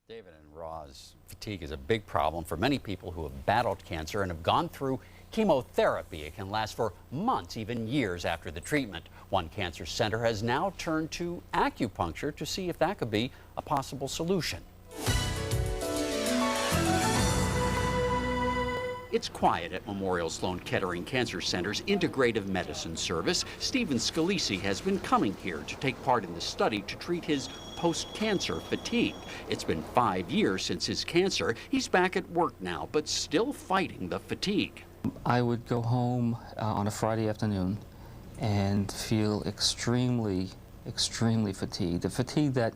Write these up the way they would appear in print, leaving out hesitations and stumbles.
David and Roz, fatigue is a big problem for many people who have battled cancer and have gone through chemotherapy. It can last for months, even years after the treatment. One cancer center has now turned to acupuncture to see if that could be a possible solution. It's quiet at Memorial Sloan Kettering Cancer Center's Integrative Medicine Service. Stephen Scalisi has been coming here to take part in the study to treat his post-cancer fatigue. It's been 5 years since his cancer. He's back at work now, but still fighting the fatigue. I would go home on a Friday afternoon and feel extremely fatigued. The fatigue that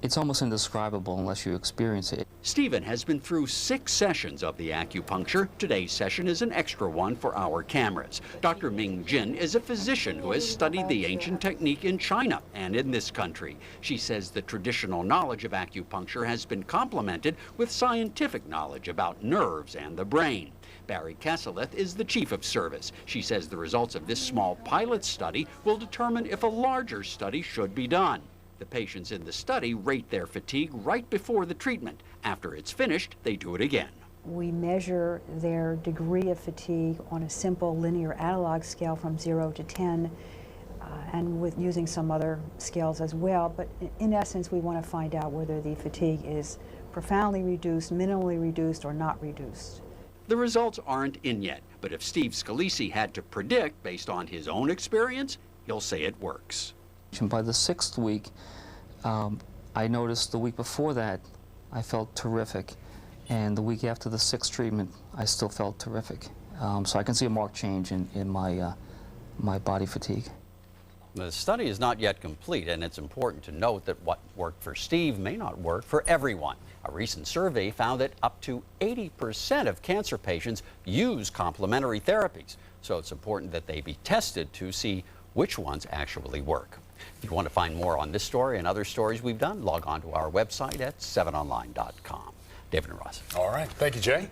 it's almost indescribable unless you experience it. Stephen has been through 6 sessions of the acupuncture. Today's session is an extra one for our cameras. Dr. Ming Jin is a physician who has studied the ancient technique in China and in this country. She says the traditional knowledge of acupuncture has been complemented with scientific knowledge about nerves and the brain. Barry Casseleth is the chief of service. She says the results of this small pilot study will determine if a larger study should be done. The patients in the study rate their fatigue right before the treatment. After it's finished, they do it again. We measure their degree of fatigue on a simple linear analog scale from 0 to 10, and with using some other scales as well. But in essence, we want to find out whether the fatigue is profoundly reduced, minimally reduced, or not reduced. The results aren't in yet, but if Steve Scalisi had to predict based on his own experience, he'll say it works. And by the 6th week, I noticed the week before that, I felt terrific. And the week after the 6th treatment, I still felt terrific. So I can see a marked change in my body fatigue. The study is not yet complete, and it's important to note that what worked for Steve may not work for everyone. A recent survey found that up to 80% of cancer patients use complementary therapies. So it's important that they be tested to see which ones actually work. If you want to find more on this story and other stories we've done, log on to our website at 7online.com. David and Ross. All right. Thank you, Jay.